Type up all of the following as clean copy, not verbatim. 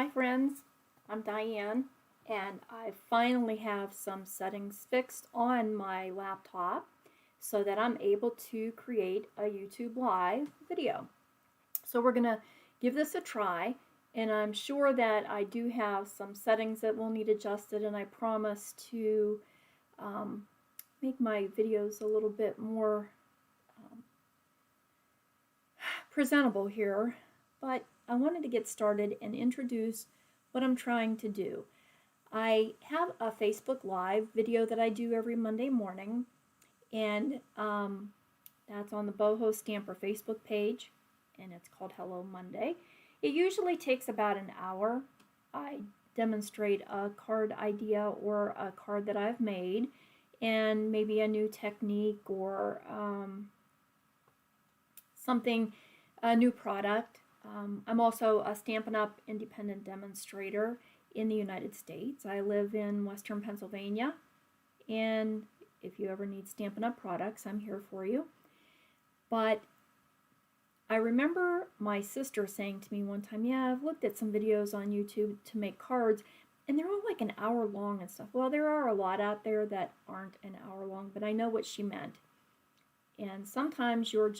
Hi friends, I'm Diane, and I finally have some settings fixed on my laptop so that I'm able to create a YouTube live video. So we're going to give this a try, and I'm sure that I do have some settings that will need adjusted, and I promise to make my videos a little bit more presentable here. But I wanted to get started and introduce what I'm trying to do. I have a Facebook Live video that I do every Monday morning, and that's on the BohoStamper Facebook page, and it's called Hello Monday. It usually takes about an hour. I demonstrate a card idea or a card that I've made, and maybe a new technique or something, a new product. I'm also a Stampin' Up! Independent demonstrator in the United States. I live in Western Pennsylvania, and if you ever need Stampin' Up! Products, I'm here for you. But I remember my sister saying to me one time, yeah, I've looked at some videos on YouTube to make cards, and they're all like an hour long and stuff. Well, there are a lot out there that aren't an hour long, but I know what she meant. And sometimes you're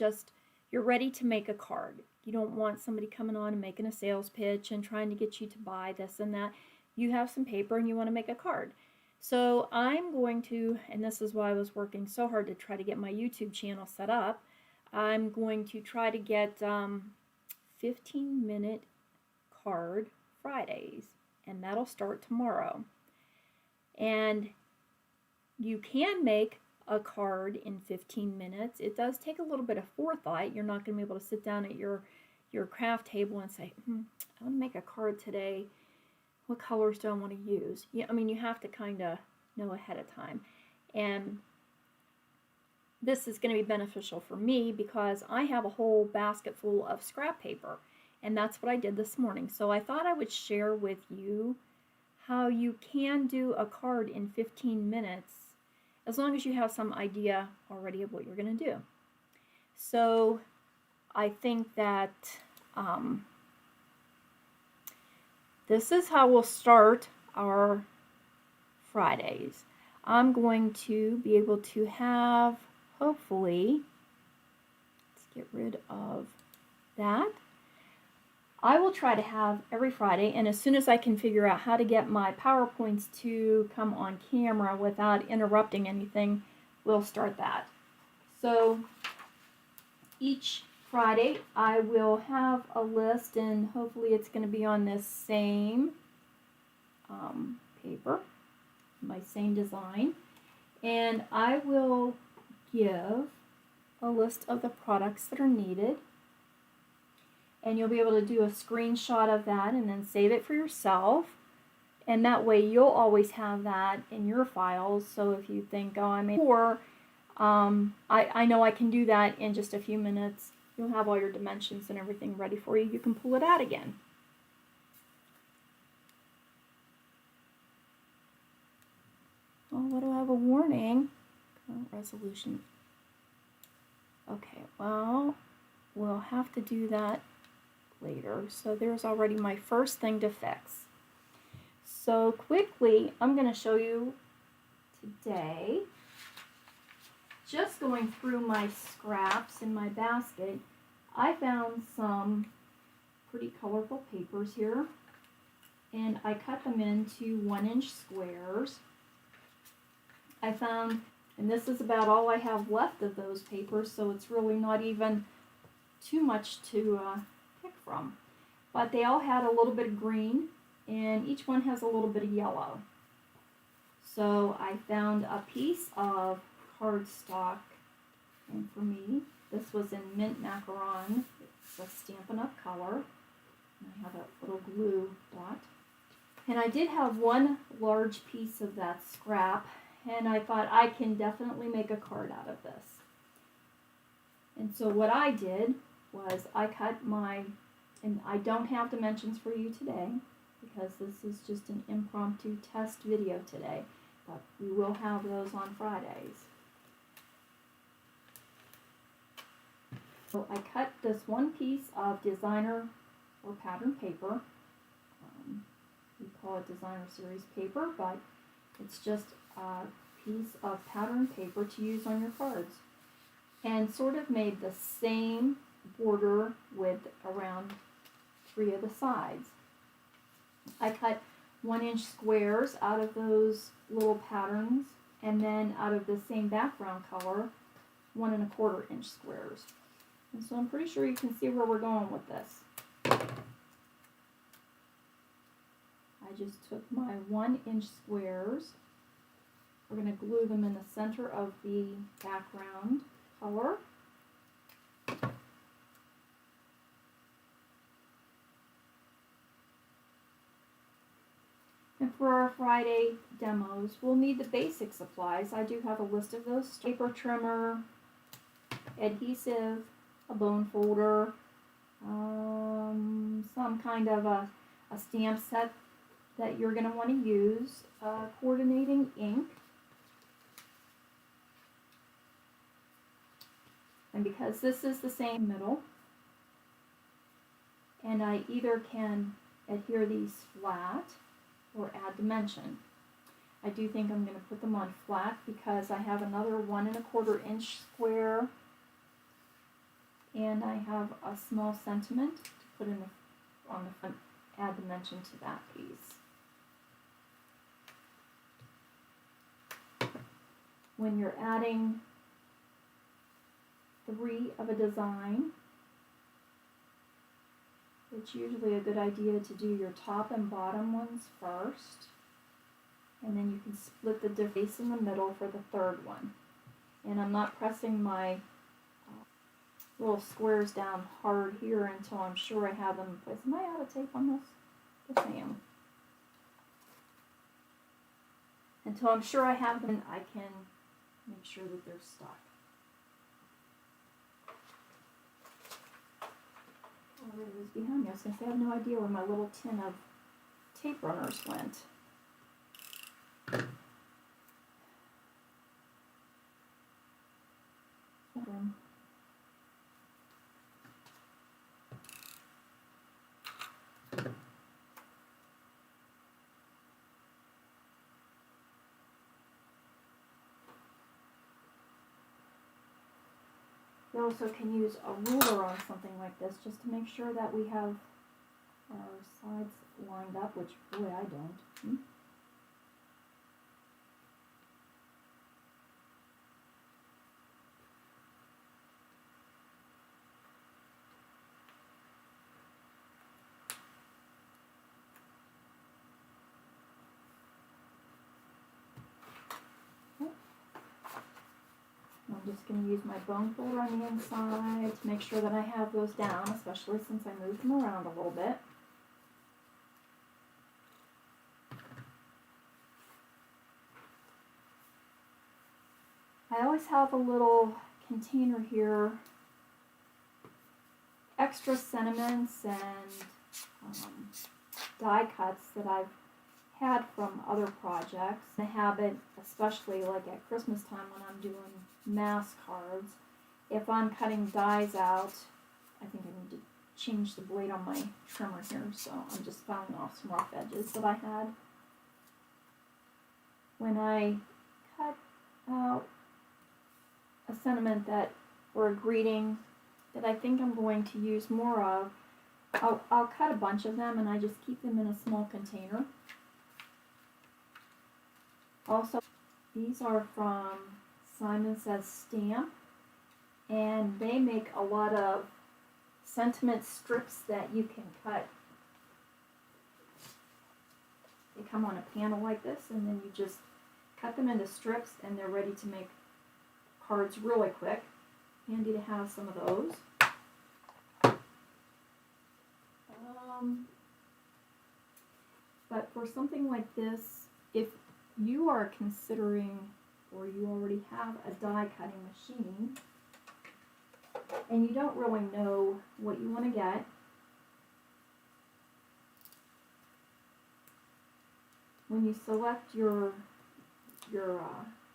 ready to make a card. You don't want somebody coming on and making a sales pitch and trying to get you to buy this and that. You have some paper and you want to make a card. So I'm going to, and this is why I was working so hard to try to get my YouTube channel set up, I'm going to try to get 15-minute card Fridays, and that'll start tomorrow. And you can make a card in 15 minutes. It does take a little bit of forethought. You're not going to be able to sit down at your craft table and say, I want to make a card today. What colors do I want to use? I mean, you have to kind of know ahead of time. And this is going to be beneficial for me because I have a whole basket full of scrap paper, and that's what I did this morning. So I thought I would share with you how you can do a card in 15 minutes as long as you have some idea already of what you're going to do. So I think that this is how we'll start our Fridays. I'm going to be able to have, hopefully, let's get rid of that. I will try to have every Friday, and as soon as I can figure out how to get my PowerPoints to come on camera without interrupting anything, we'll start that. So each Friday I will have a list, and hopefully it's going to be on this same paper, my same design, and I will give a list of the products that are needed. And you'll be able to do a screenshot of that and then save it for yourself. And that way you'll always have that in your files. So if you think, oh, I made four, I know I can do that in just a few minutes. You'll have all your dimensions and everything ready for you. You can pull it out again. Oh, what do I have a warning? Current resolution. Okay, well, we'll have to do that later. So there's already my first thing to fix. So quickly, I'm going to show you today, just going through my scraps in my basket, I found some pretty colorful papers here, and I cut them into 1-inch squares. I found, and this is about all I have left of those papers, so it's really not even too much to pick from. But they all had a little bit of green, and each one has a little bit of yellow. So I found a piece of cardstock, and for me, this was in mint macaron. It's a Stampin' Up! Color. And I have a little glue dot. And I did have one large piece of that scrap, and I thought I can definitely make a card out of this. And so what I did was I cut my, and I don't have dimensions for you today because this is just an impromptu test video today, but we will have those on Fridays. So I cut this one piece of designer or pattern paper, we call it designer series paper, but it's just a piece of pattern paper to use on your cards. And sort of made the same border with around 3 of the sides. I cut 1-inch squares out of those little patterns, and then out of the same background color, 1 1/4-inch squares. And so I'm pretty sure you can see where we're going with this. I just took my 1-inch squares. We're going to glue them in the center of the background color. And for our Friday demos, we'll need the basic supplies. I do have a list of those: paper trimmer, adhesive, a bone folder, some kind of a stamp set that you're going to want to use, coordinating ink. And because this is the same middle, and I either can adhere these flat or add dimension. I do think I'm going to put them on flat because I have another 1 1/4-inch square, and I have a small sentiment to put in on the front, add dimension to that piece. When you're adding 3 of a design, it's usually a good idea to do your top and bottom ones first, and then you can split the face in the middle for the 3rd one. And I'm not pressing my little squares down hard here until I'm sure I have them in place. Am I out of tape on this? Yes, I am. Until I'm sure I have them, I can make sure that they're stuck. Oh, there it is behind me. I was going to say, I have no idea where my little tin of tape runners went. You also can use a ruler on something like this just to make sure that we have our sides lined up, which, boy, I don't. I'm just going to use my bone folder on the inside to make sure that I have those down, especially since I moved them around a little bit. I always have a little container here, extra sentiments and die cuts that I've had from other projects. The habit, especially like at Christmas time when I'm doing mass cards, if I'm cutting dies out, I think I need to change the blade on my trimmer here, so I'm just filing off some rough edges that I had. When I cut out a sentiment that, or a greeting that I think I'm going to use more of, I'll cut a bunch of them and I just keep them in a small container. Also, these are from Simon Says Stamp, and they make a lot of sentiment strips that you can cut. They come on a panel like this, and then you just cut them into strips, and they're ready to make cards really quick. Handy to have some of those. But for something like this, if you are considering, or you already have a die cutting machine, and you don't really know what you want to get, when you select your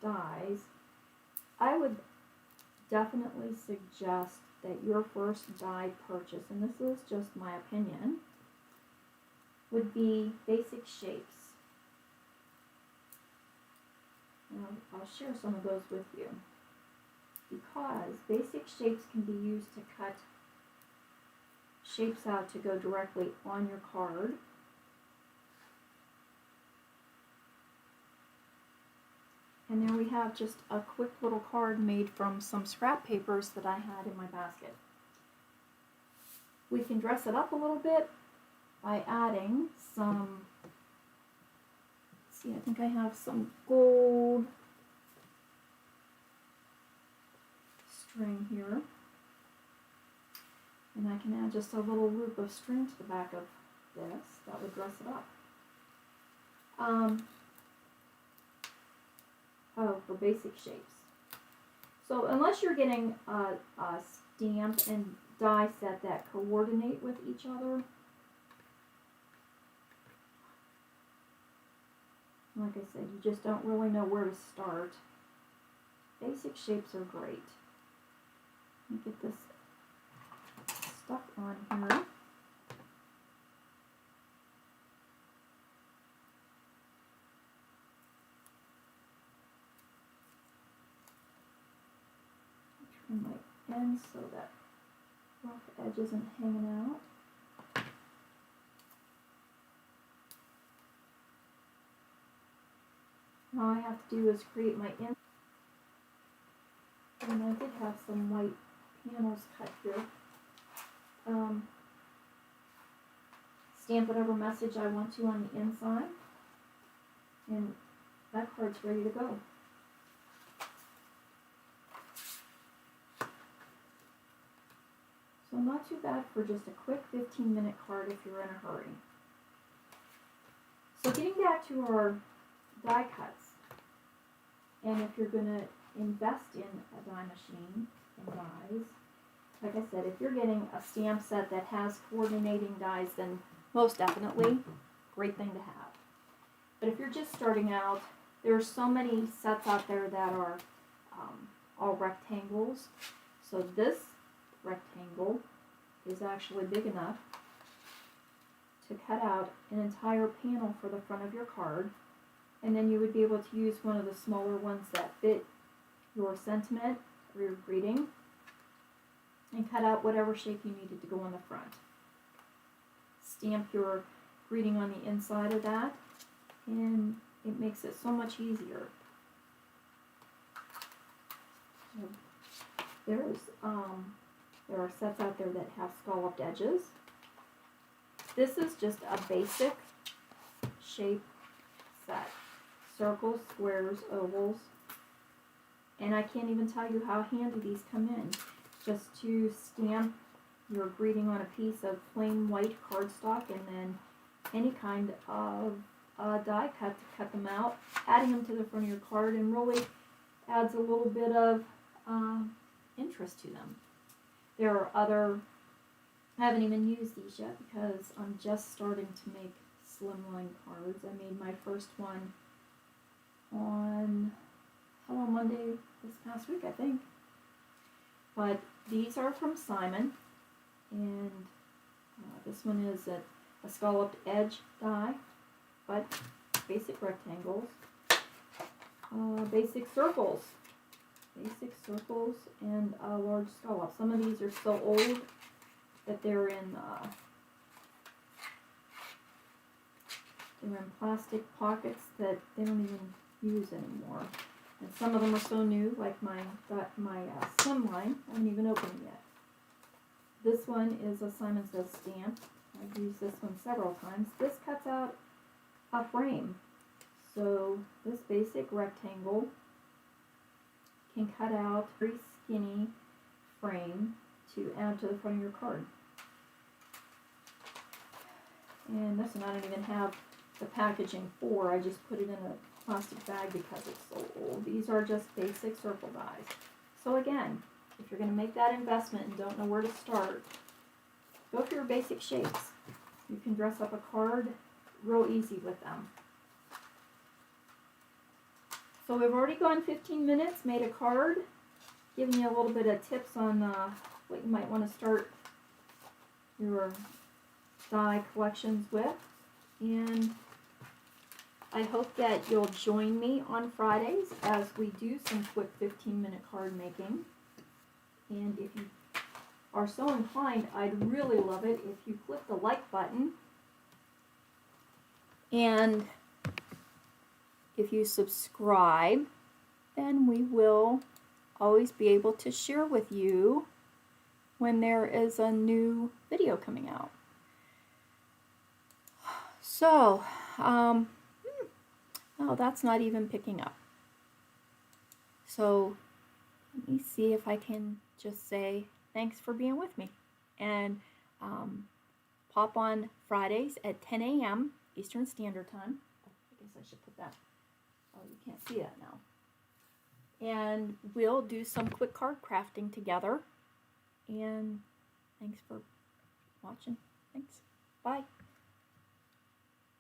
dies, I would definitely suggest that your first die purchase, and this is just my opinion, would be basic shapes. Now, I'll share some of those with you because basic shapes can be used to cut shapes out to go directly on your card. And there we have just a quick little card made from some scrap papers that I had in my basket. We can dress it up a little bit by adding some, let's see, I think I have some gold string here. And I can add just a little loop of string to the back of this. That would dress it up. For basic shapes. So unless you're getting a stamp and die set that coordinate with each other, like I said, you just don't really know where to start. Basic shapes are great. Let me get this stuck on here. Trim my ends so that rough edge isn't hanging out. All I have to do is create my end. And I did have some white panels cut here. Stamp whatever message I want to on the inside, and that card's ready to go. So not too bad for just a quick 15-minute card if you're in a hurry. So getting back to our die cuts, and if you're going to invest in a die machine and dies, like I said, if you're getting a stamp set that has coordinating dies, then most definitely, great thing to have. But if you're just starting out, there are so many sets out there that are all rectangles. So this rectangle is actually big enough to cut out an entire panel for the front of your card. And then you would be able to use one of the smaller ones that fit your sentiment or your greeting and cut out whatever shape you needed to go on the front. Stamp your greeting on the inside of that, and it makes it so much easier. So there are sets out there that have scalloped edges. This is just a basic shape set. Circles, squares, ovals, and I can't even tell you how handy these come in. Just to stamp your greeting on a piece of plain white cardstock, and then any kind of die cut to cut them out, adding them to the front of your card, and really adds a little bit of interest to them. There are other, I haven't even used these yet because I'm just starting to make slimline cards. I made my first one on Hello Monday this past week, I think. But these are from Simon, and this one is a scalloped edge die, but basic rectangles, basic circles, and a large scallop. Some of these are so old that they're in plastic pockets that they don't even use anymore. And some of them are so new, like my slimline. I haven't even opened it yet. This one is a Simon Says stamp. I've used this one several times. This cuts out a frame. So this basic rectangle can cut out a very skinny frame to add to the front of your card. And this one I don't even have the packaging for. I just put it in a plastic bag because it's so old. These are just basic circle dies. So again, if you're going to make that investment and don't know where to start, go for your basic shapes. You can dress up a card real easy with them. So we've already gone 15 minutes, made a card, giving you a little bit of tips on what you might want to start your die collections with. And I hope that you'll join me on Fridays as we do some quick 15-minute card making. And if you are so inclined, I'd really love it if you click the like button. And if you subscribe, then we will always be able to share with you when there is a new video coming out. So, oh, that's not even picking up. So, let me see if I can just say thanks for being with me. And pop on Fridays at 10 a.m. Eastern Standard Time. I guess I should put that. Oh, you can't see that now. And we'll do some quick card crafting together. And thanks for watching. Thanks. Bye.